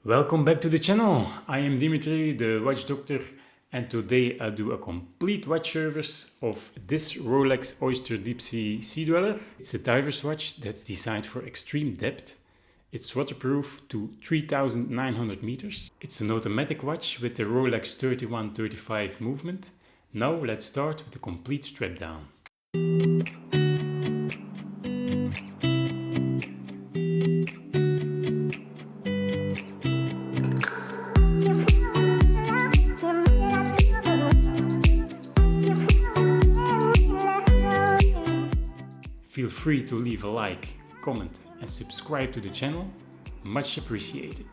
Welcome back to the channel. I am Dimitri The Watch Doctor, and today I'll do a complete watch service of this ROLEX Oyster Deepsea Sea-Dweller. It's a diver's watch that's designed for extreme depth. It's waterproof to 3,900 meters. It's an automatic watch with the Rolex 3135 movement. Now let's start with the complete strap down. Feel free to leave a like, comment and subscribe to the channel, much appreciated.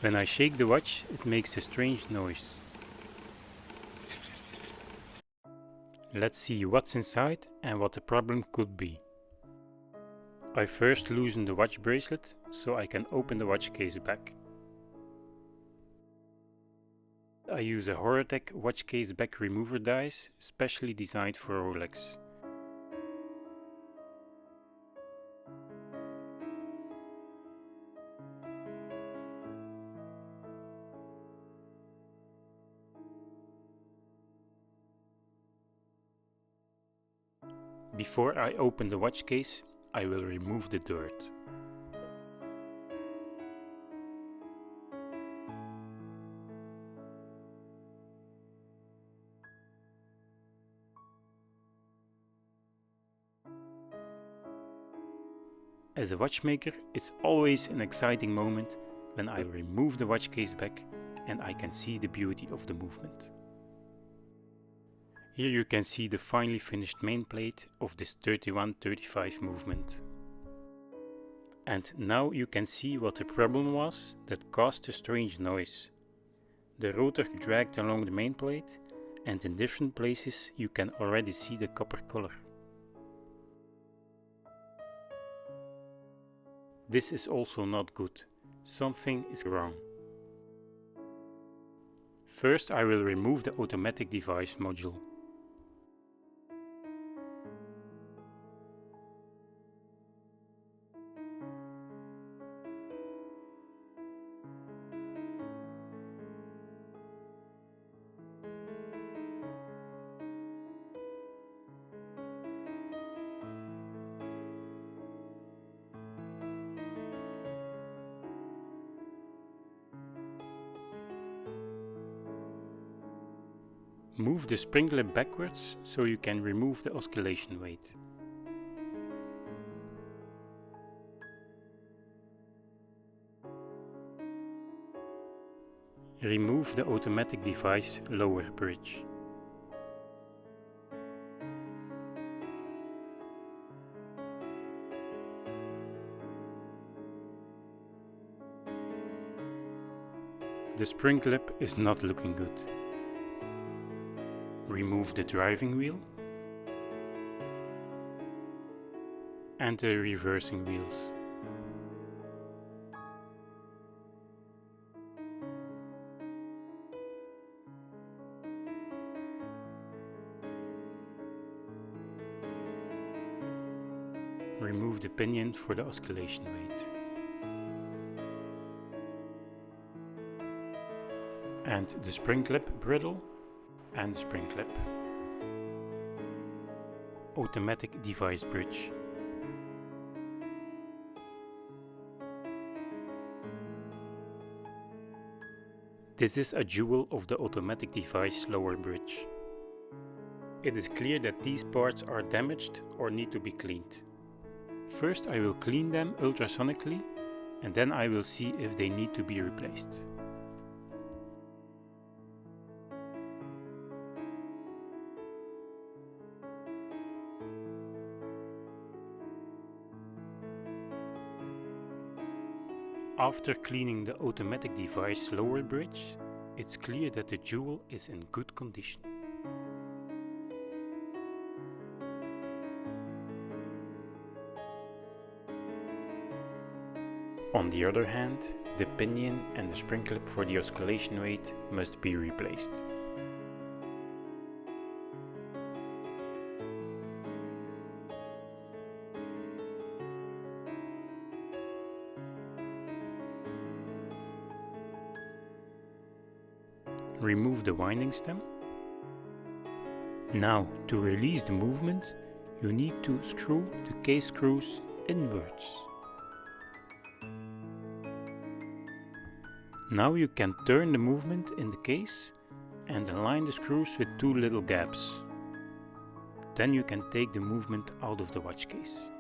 When I shake the watch, it makes a strange noise. Let's see what's inside and what the problem could be. I first loosen the watch bracelet so I can open the watch case back. I use a Horatec watch case back remover dies, specially designed for Rolex. Before I open the watch case, I will remove the dirt. As a watchmaker, it's always an exciting moment when I remove the watch case back and I can see the beauty of the movement. Here you can see the finely finished main plate of this 3135 movement. And now you can see what the problem was that caused a strange noise. The rotor dragged along the main plate, and in different places you can already see the copper color. This is also not good. Something is wrong. First I will remove the automatic device module. Move the spring clip backwards so you can remove the oscillation weight. Remove the automatic device lower bridge. The spring clip is not looking good. Remove the driving wheel and the reversing wheels. Remove the pinion for the oscillation weight. And the spring clip bridle and the spring clip. Automatic device bridge. This is a jewel of the automatic device lower bridge. It is clear that these parts are damaged or need to be cleaned. First I will clean them ultrasonically and then I will see if they need to be replaced. After cleaning the automatic device lower bridge, it's clear that the jewel is in good condition. On the other hand, the pinion and the spring clip for the oscillation weight must be replaced. remove the winding stem. Now, to release the movement, you need to screw the case screws inwards. Now you can turn the movement in the case and align the screws with 2 little gaps. Then you can take the movement out of the watch case.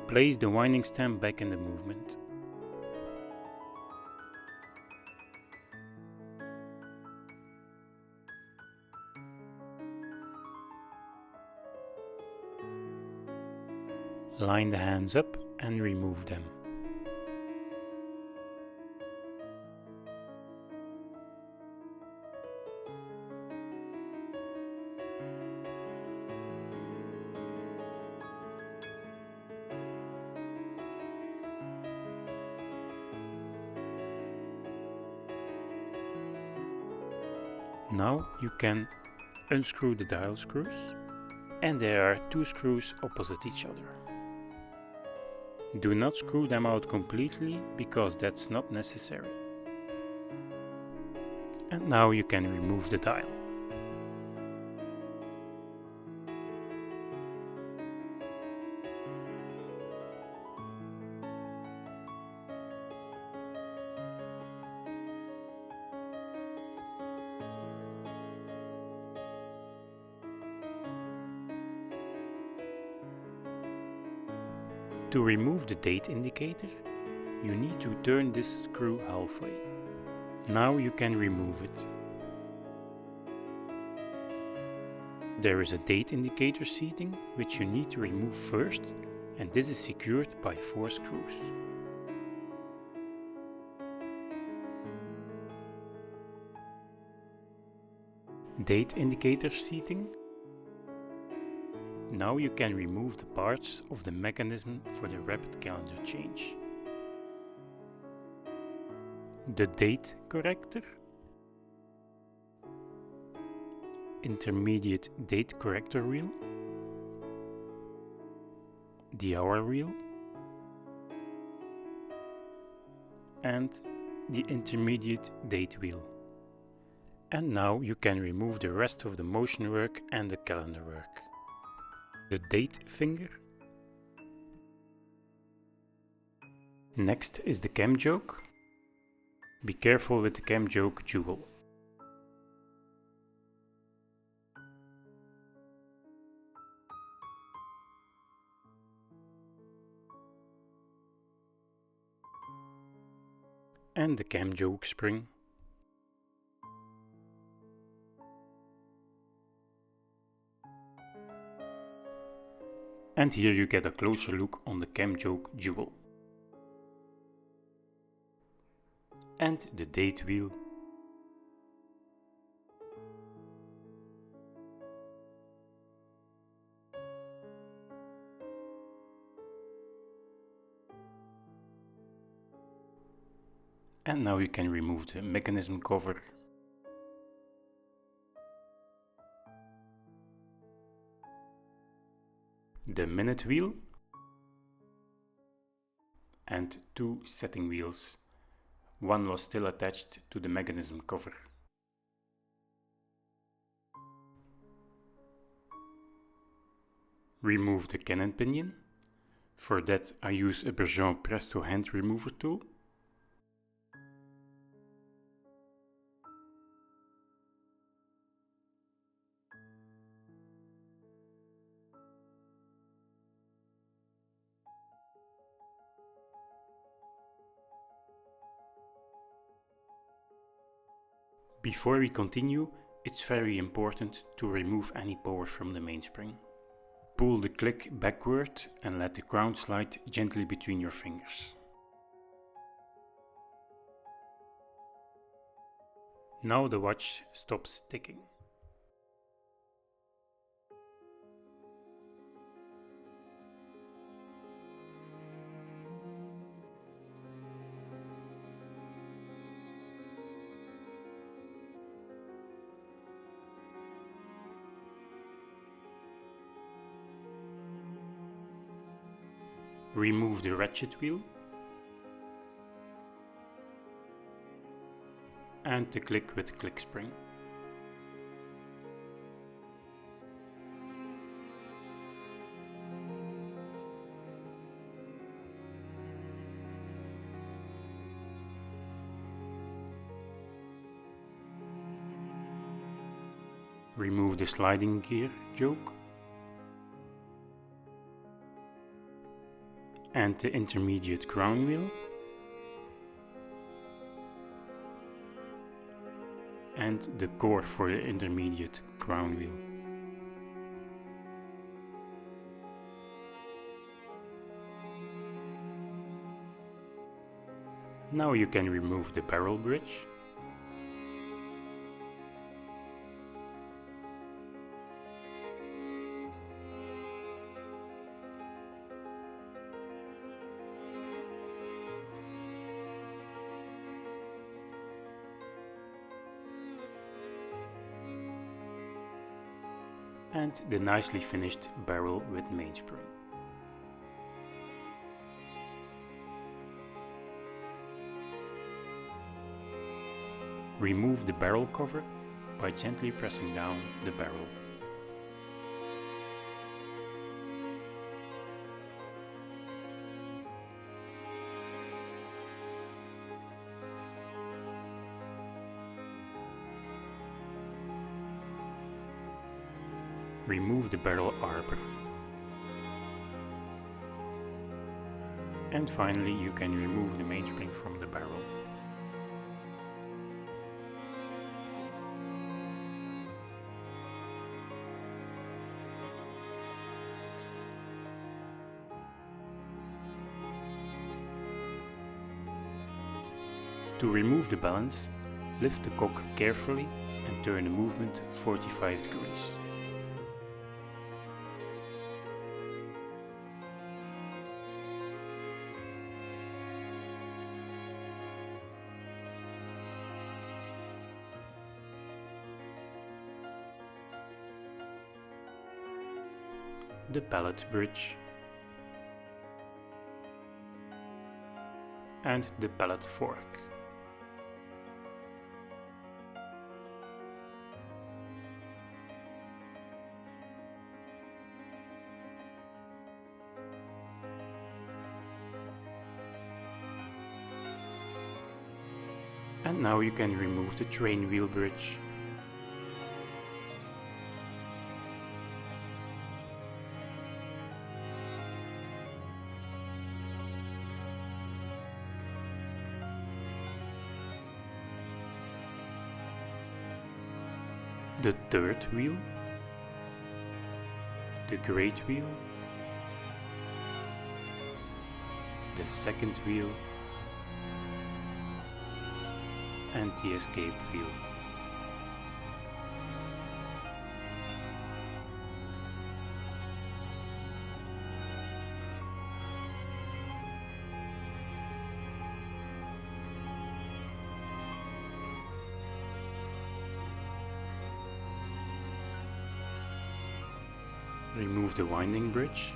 Place the winding stem back in the movement. Line the hands up and remove them. Now you can unscrew the dial screws, and there are 2 screws opposite each other. Do not screw them out completely, because that's not necessary. And now you can remove the dial. To remove the date indicator, you need to turn this screw halfway. Now you can remove it. There is a date indicator seating which you need to remove first, and this is secured by 4 screws. Date indicator seating. Now you can remove the parts of the mechanism for the rapid calendar change. The date corrector, intermediate date corrector wheel, the hour wheel, and the intermediate date wheel. And now you can remove the rest of the motion work and the calendar work. The date finger. Next is the cam joke. Be careful with the cam joke jewel. And the cam joke spring. And here you get a closer look on the cam joke jewel. And the date wheel. And now you can remove the mechanism cover. The minute wheel and 2 setting wheels. One was still attached to the mechanism cover. Remove the cannon pinion. For that I use a Bergeon Presto hand remover tool. Before we continue, it's very important to remove any power from the mainspring. Pull the click backward and let the crown slide gently between your fingers. Now the watch stops ticking. remove the ratchet wheel and the click with click spring. Remove the sliding gear yoke and the intermediate crown wheel and the core for the intermediate crown wheel. Now you can remove the barrel bridge. And the nicely finished barrel with mainspring. Remove the barrel cover by gently pressing down the barrel. Remove the barrel arbor. And finally you can remove the mainspring from the barrel. To remove the balance, lift the cock carefully and turn the movement 45 degrees. The pallet bridge and the pallet fork. And now you can remove the train wheel bridge. The third wheel, the great wheel, the second wheel, and the escape wheel. Remove the winding bridge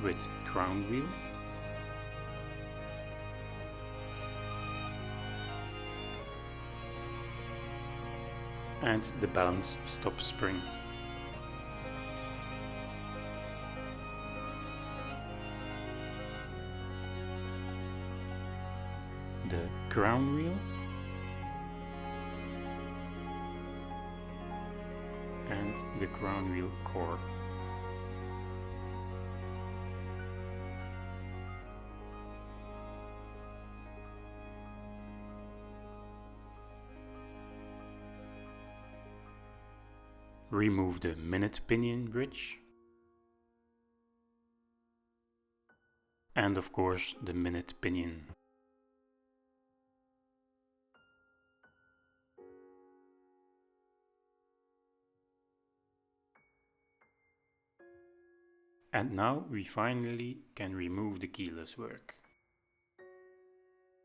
with crown wheel. And the balance stop spring. The crown wheel and the crown wheel core. Remove the minute pinion bridge and of course the minute pinion. And now we finally can remove the keyless work.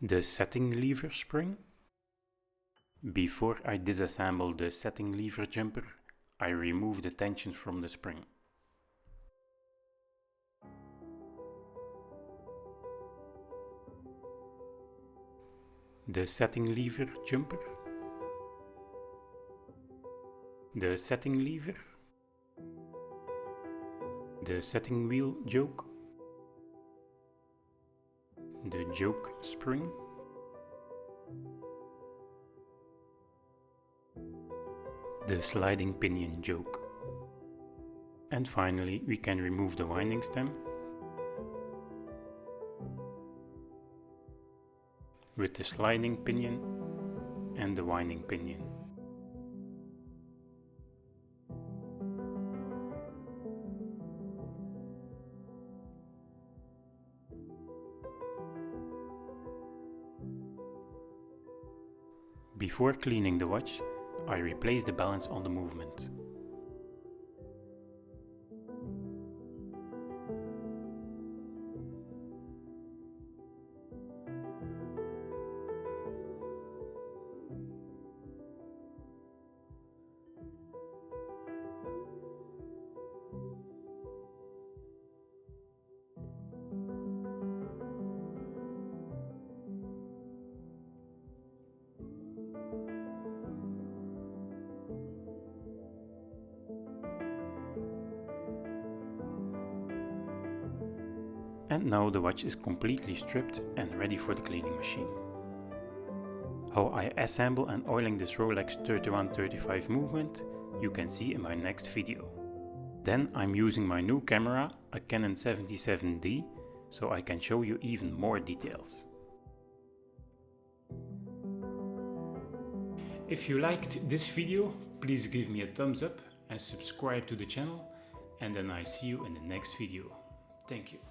The setting lever spring. Before I disassemble the setting lever jumper, I remove the tension from the spring. the setting lever jumper, the setting lever, the setting wheel joke, the joke spring, the sliding pinion joke. And finally we can remove the winding stem with the sliding pinion and the winding pinion. Before cleaning the watch, I replace the balance on the movement. And now the watch is completely stripped and ready for the cleaning machine. How I assemble and oiling this Rolex 3135 movement you can see in my next video. Then I'm using my new camera, a Canon 77D, so I can show you even more details. If you liked this video, please give me a thumbs up and subscribe to the channel, and then I see you in the next video. Thank you.